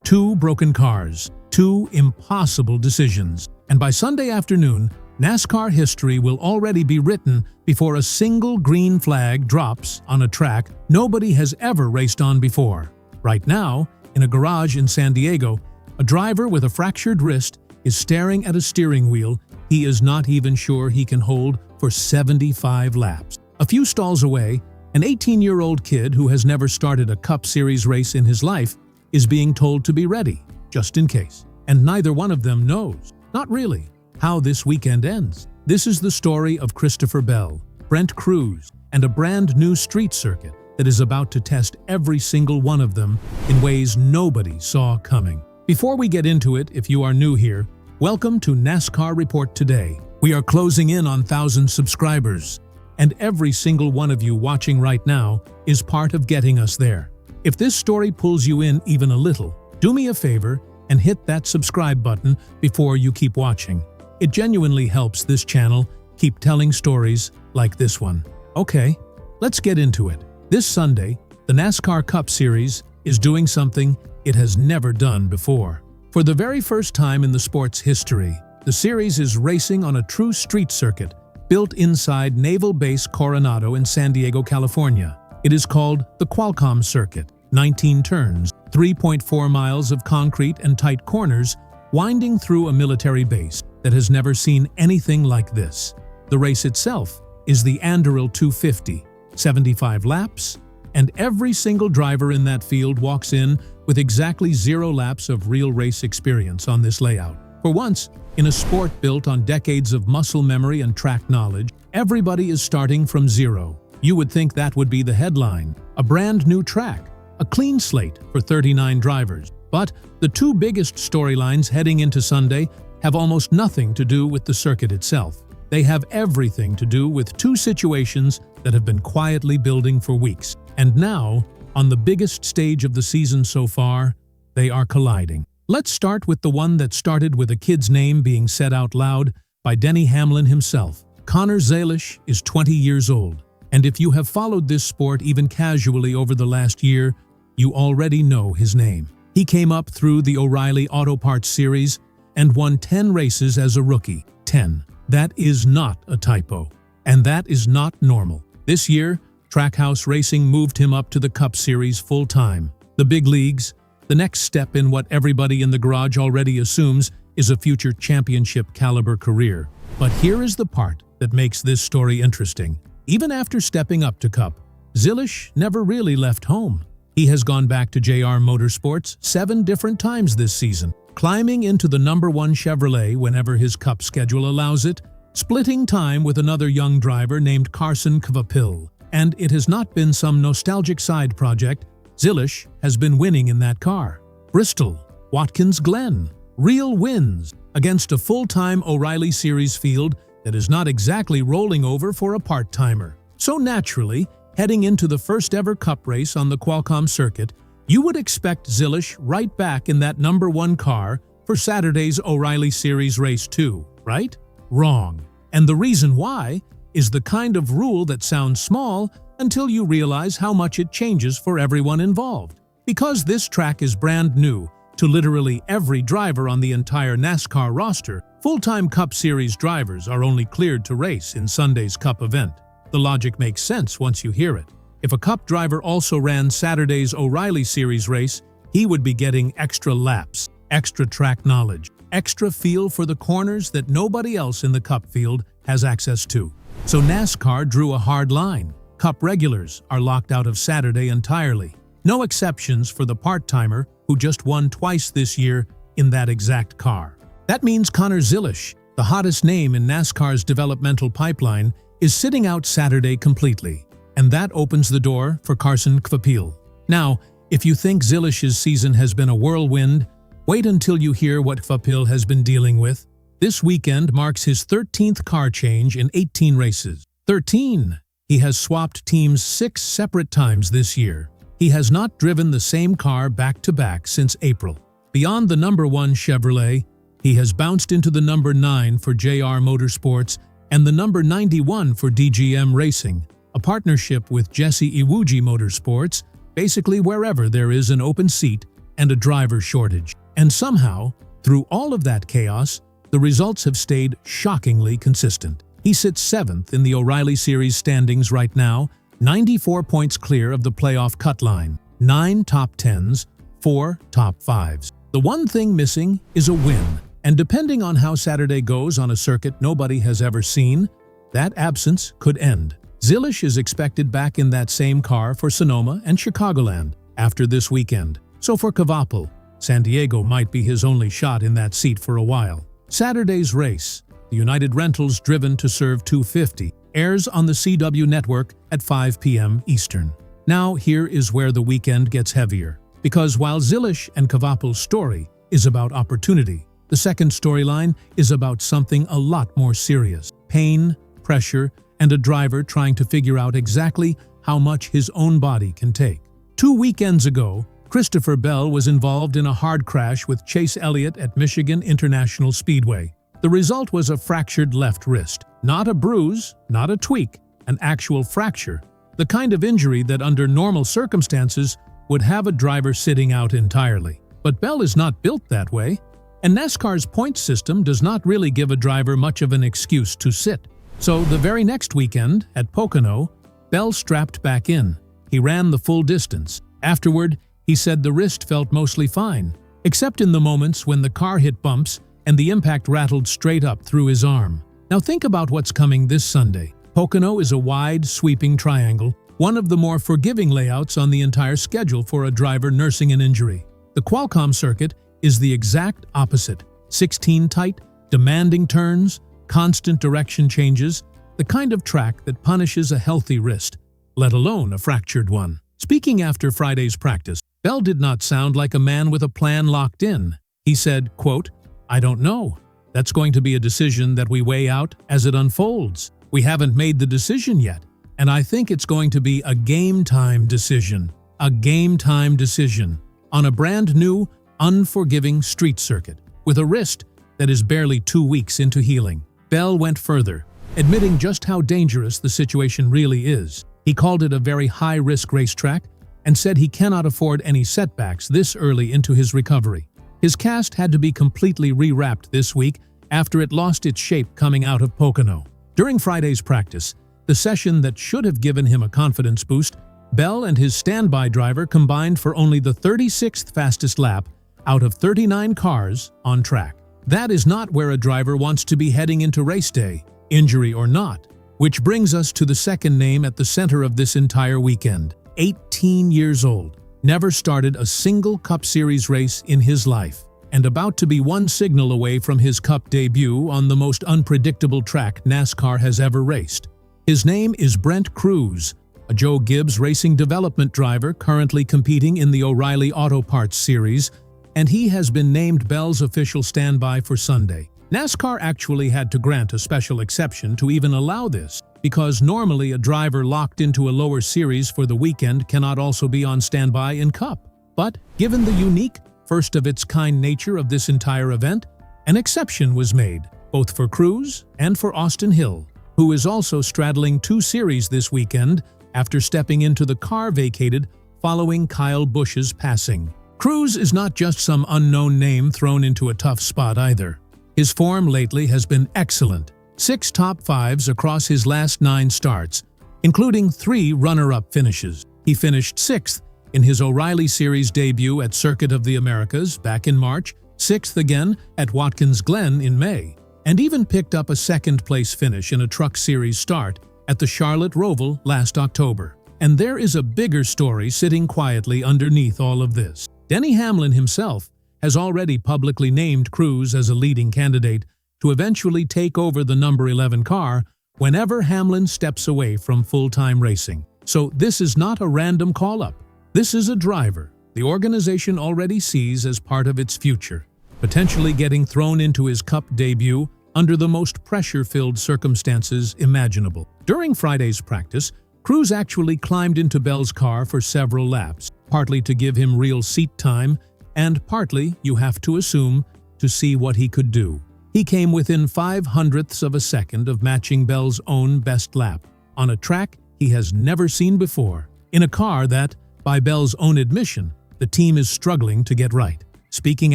2 broken cars, 2 impossible decisions. And by Sunday afternoon, NASCAR history will already be written before a single green flag drops on a track nobody has ever raced on before. Right now, in a garage in San Diego, a driver with a fractured wrist is staring at a steering wheel he is not even sure he can hold for 75 laps. A few stalls away, an 18-year-old kid who has never started a Cup Series race in his life is being told to be ready, just in case. And neither one of them knows, not really, how this weekend ends. This is the story of Christopher Bell, Brent Cruz, and a brand new street circuit that is about to test every single one of them in ways nobody saw coming. Before we get into it, if you are new here, welcome to NASCAR Report Today. We are closing in on 1,000 subscribers, and every single one of you watching right now is part of getting us there. If this story pulls you in even a little, do me a favor and hit that subscribe button before you keep watching. It genuinely helps this channel keep telling stories like this one. Okay, let's get into it. This Sunday, the NASCAR Cup Series is doing something it has never done before. For the very first time in the sport's history, the series is racing on a true street circuit built inside Naval Base Coronado in San Diego, California. It is called the Qualcomm Circuit. 19 turns, 3.4 miles of concrete and tight corners, winding through a military base that has never seen anything like this. The race itself is the Anduril 250, 75 laps, and every single driver in that field walks in with exactly 0 laps of real race experience on this layout. For once, in a sport built on decades of muscle memory and track knowledge, everybody is starting from 0. You would think that would be the headline, a brand new track, a clean slate for 39 drivers. But the 2 biggest storylines heading into Sunday have almost nothing to do with the circuit itself. They have everything to do with 2 situations that have been quietly building for weeks. And now, on the biggest stage of the season so far, they are colliding. Let's start with the one that started with a kid's name being said out loud by Denny Hamlin himself. Connor Zilisch is 20 years old, and if you have followed this sport even casually over the last year, you already know his name. He came up through the O'Reilly Auto Parts Series and won 10 races as a rookie. 10. That is not a typo, and that is not normal. This year, Trackhouse Racing moved him up to the Cup Series full-time. The big leagues, the next step in what everybody in the garage already assumes is a future championship-caliber career. But here is the part that makes this story interesting. Even after stepping up to Cup, Zilisch never really left home. He has gone back to JR Motorsports 7 different times this season, climbing into the #1 Chevrolet whenever his Cup schedule allows it, splitting time with another young driver named Carson Kvapil. And it has not been some nostalgic side project. Zilisch has been winning in that car. Bristol, Watkins Glen, real wins against a full-time O'Reilly Series field that is not exactly rolling over for a part-timer. So naturally, heading into the first ever Cup race on the Qualcomm circuit, you would expect Zilisch right back in that #1 car for Saturday's O'Reilly Series Race 2, right? Wrong. And the reason why is the kind of rule that sounds small until you realize how much it changes for everyone involved. Because this track is brand new to literally every driver on the entire NASCAR roster, full-time Cup Series drivers are only cleared to race in Sunday's Cup event. The logic makes sense once you hear it. If a Cup driver also ran Saturday's O'Reilly Series race, he would be getting extra laps, extra track knowledge, extra feel for the corners that nobody else in the Cup field has access to. So NASCAR drew a hard line. Cup regulars are locked out of Saturday entirely. No exceptions for the part-timer who just won twice this year in that exact car. That means Connor Zilisch, the hottest name in NASCAR's developmental pipeline, is sitting out Saturday completely. And that opens the door for Carson Kvapil. Now, if you think Zilisch's season has been a whirlwind, wait until you hear what Kvapil has been dealing with. This weekend marks his 13th car change in 18 races. 13! He has swapped teams 6 separate times this year. He has not driven the same car back-to-back since April. Beyond the #1 Chevrolet, he has bounced into the #9 for JR Motorsports and the #91 for DGM Racing, a partnership with Jesse Iwuji Motorsports. Basically, wherever there is an open seat, and a driver shortage. And somehow, through all of that chaos, the results have stayed shockingly consistent. He sits 7th in the O'Reilly Series standings right now, 94 points clear of the playoff cut line, 9 top 10s, 4 top 5s. The one thing missing is a win, and depending on how Saturday goes on a circuit nobody has ever seen, that absence could end. Zilisch is expected back in that same car for Sonoma and Chicagoland after this weekend. So for Kvapil, San Diego might be his only shot in that seat for a while. Saturday's race, the United Rentals Driven to Serve 250, airs on the CW network at 5 p.m. Eastern. Now here is where the weekend gets heavier. Because while Zilisch and Kvapil's story is about opportunity, the second storyline is about something a lot more serious. Pain, pressure, and a driver trying to figure out exactly how much his own body can take. 2 weekends ago, Christopher Bell was involved in a hard crash with Chase Elliott at Michigan International Speedway. The result was a fractured left wrist. Not a bruise, not a tweak, an actual fracture. The kind of injury that under normal circumstances would have a driver sitting out entirely. But Bell is not built that way, and NASCAR's points system does not really give a driver much of an excuse to sit. So the very next weekend, at Pocono, Bell strapped back in. He ran the full distance. Afterward, he said the wrist felt mostly fine, except in the moments when the car hit bumps and the impact rattled straight up through his arm. Now think about what's coming this Sunday. Pocono is a wide, sweeping triangle, one of the more forgiving layouts on the entire schedule for a driver nursing an injury. The Qualcomm circuit is the exact opposite. 16 tight, demanding turns, constant direction changes, the kind of track that punishes a healthy wrist, let alone a fractured one. Speaking after Friday's practice, Bell did not sound like a man with a plan locked in. He said, quote, "I don't know. That's going to be a decision that we weigh out as it unfolds. We haven't made the decision yet, and I think it's going to be a game-time decision. A game-time decision on a brand new, unforgiving street circuit with a wrist that is barely 2 weeks into healing." Bell went further, admitting just how dangerous the situation really is. He called it a very high-risk racetrack and said he cannot afford any setbacks this early into his recovery. His cast had to be completely rewrapped this week after it lost its shape coming out of Pocono. During Friday's practice, the session that should have given him a confidence boost, Bell and his standby driver combined for only the 36th fastest lap out of 39 cars on track. That is not where a driver wants to be heading into race day, injury or not. Which brings us to the second name at the center of this entire weekend. 18 years old, never started a single Cup Series race in his life, and about to be one signal away from his Cup debut on the most unpredictable track NASCAR has ever raced. His name is Brent Cruz, a Joe Gibbs Racing development driver currently competing in the O'Reilly Auto Parts Series, and he has been named Bell's official standby for Sunday. NASCAR actually had to grant a special exception to even allow this, because normally a driver locked into a lower series for the weekend cannot also be on standby in Cup. But given the unique, first-of-its-kind nature of this entire event, an exception was made, both for Cruz and for Austin Hill, who is also straddling 2 series this weekend after stepping into the car vacated following Kyle Busch's passing. Cruz is not just some unknown name thrown into a tough spot either. His form lately has been excellent. 6 top 5s across his last 9 starts, including 3 runner-up finishes. He finished 6th in his O'Reilly Series debut at Circuit of the Americas back in March, 6th again at Watkins Glen in May, and even picked up a second-place finish in a Truck Series start at the Charlotte Roval last October. And there is a bigger story sitting quietly underneath all of this. Denny Hamlin himself has already publicly named Cruz as a leading candidate to eventually take over the number 11 car whenever Hamlin steps away from full-time racing. So this is not a random call-up. This is a driver the organization already sees as part of its future, potentially getting thrown into his Cup debut under the most pressure-filled circumstances imaginable. During Friday's practice, Cruz actually climbed into Bell's car for several laps, partly to give him real seat time, and partly, you have to assume, to see what he could do. He came within 0.05 of a second of matching Bell's own best lap, on a track he has never seen before, in a car that, by Bell's own admission, the team is struggling to get right. Speaking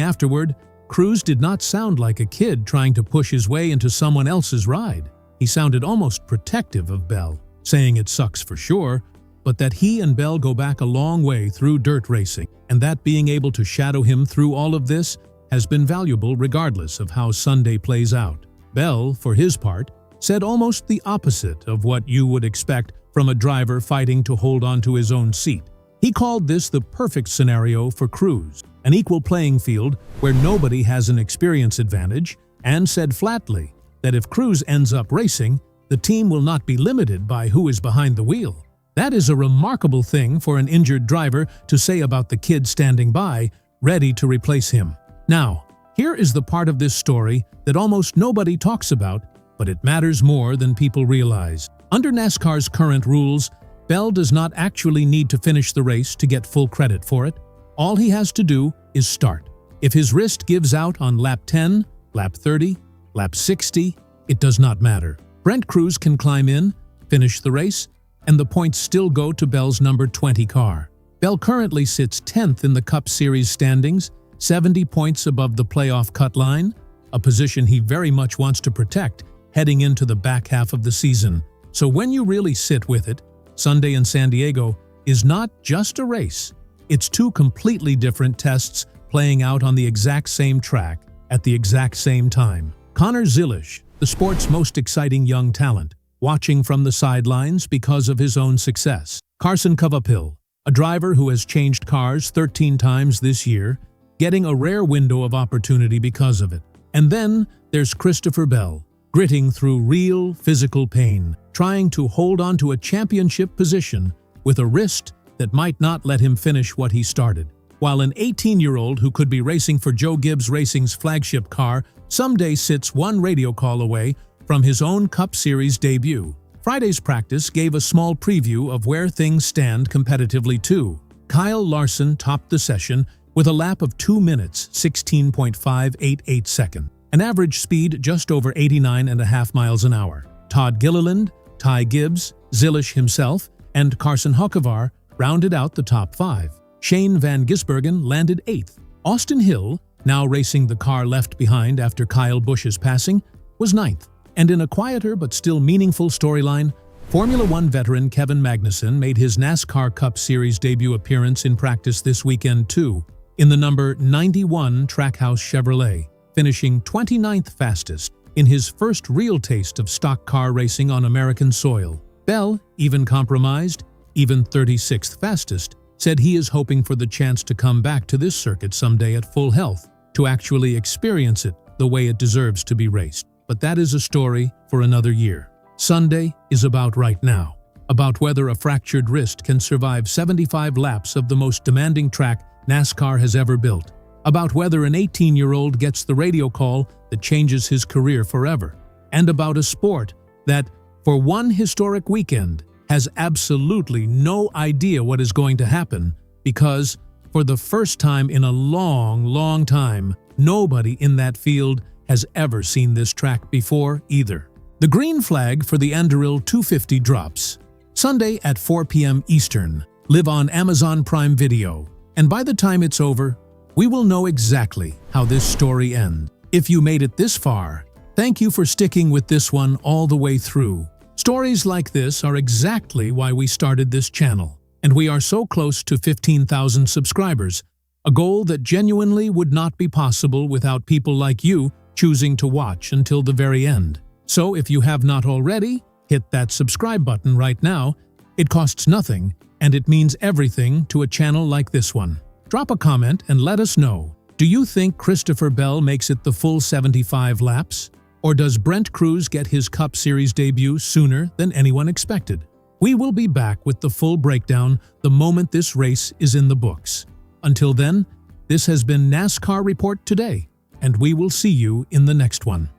afterward, Cruz did not sound like a kid trying to push his way into someone else's ride. He sounded almost protective of Bell, saying it sucks for sure, but that he and Bell go back a long way through dirt racing, and that being able to shadow him through all of this has been valuable regardless of how Sunday plays out. Bell, for his part, said almost the opposite of what you would expect from a driver fighting to hold on to his own seat. He called this the perfect scenario for Cruz, an equal playing field where nobody has an experience advantage, and said flatly that if Cruz ends up racing, the team will not be limited by who is behind the wheel. That is a remarkable thing for an injured driver to say about the kid standing by, ready to replace him. Now, here is the part of this story that almost nobody talks about, but it matters more than people realize. Under NASCAR's current rules, Bell does not actually need to finish the race to get full credit for it. All he has to do is start. If his wrist gives out on lap 10, lap 30, lap 60, it does not matter. Brent Cruz can climb in, finish the race, and the points still go to Bell's number 20 car. Bell currently sits 10th in the Cup Series standings, 70 points above the playoff cut line, a position he very much wants to protect heading into the back half of the season. So when you really sit with it, Sunday in San Diego is not just a race. It's two completely different tests playing out on the exact same track at the exact same time. Connor Zilisch, the sport's most exciting young talent, watching from the sidelines because of his own success. Carson Covapil, a driver who has changed cars 13 times this year, getting a rare window of opportunity because of it. And then there's Christopher Bell, gritting through real physical pain, trying to hold on to a championship position with a wrist that might not let him finish what he started. While an 18-year-old who could be racing for Joe Gibbs Racing's flagship car someday sits one radio call away from his own Cup Series debut. Friday's practice gave a small preview of where things stand competitively too. Kyle Larson topped the session with a lap of 2 minutes, 16.588 seconds, an average speed just over 89.5 miles an hour. Todd Gilliland, Ty Gibbs, Zilisch himself, and Carson Hocevar rounded out the top 5. Shane Van Gisbergen landed 8th. Austin Hill, now racing the car left behind after Kyle Busch's passing, was 9th. And in a quieter but still meaningful storyline, Formula One veteran Kevin Magnussen made his NASCAR Cup Series debut appearance in practice this weekend too, in the number 91 Trackhouse Chevrolet, finishing 29th fastest in his first real taste of stock car racing on American soil. Bell, even compromised, even 36th fastest, said he is hoping for the chance to come back to this circuit someday at full health, to actually experience it the way it deserves to be raced. But that is a story for another year. Sunday is about right now, about whether a fractured wrist can survive 75 laps of the most demanding track NASCAR has ever built, about whether an 18-year-old gets the radio call that changes his career forever, and about a sport that, for one historic weekend, has absolutely no idea what is going to happen because, for the first time in a long, long time, nobody in that field has ever seen this track before either. The green flag for the Anduril 250 drops Sunday at 4 p.m. Eastern, live on Amazon Prime Video, and by the time it's over, we will know exactly how this story ends. If you made it this far, thank you for sticking with this one all the way through. Stories like this are exactly why we started this channel, and we are so close to 15,000 subscribers, a goal that genuinely would not be possible without people like you choosing to watch until the very end. So if you have not already, hit that subscribe button right now. It costs nothing, and it means everything to a channel like this one. Drop a comment and let us know. Do you think Christopher Bell makes it the full 75 laps? Or does Brent Cruz get his Cup Series debut sooner than anyone expected? We will be back with the full breakdown the moment this race is in the books. Until then, this has been NASCAR Report Today, and we will see you in the next one.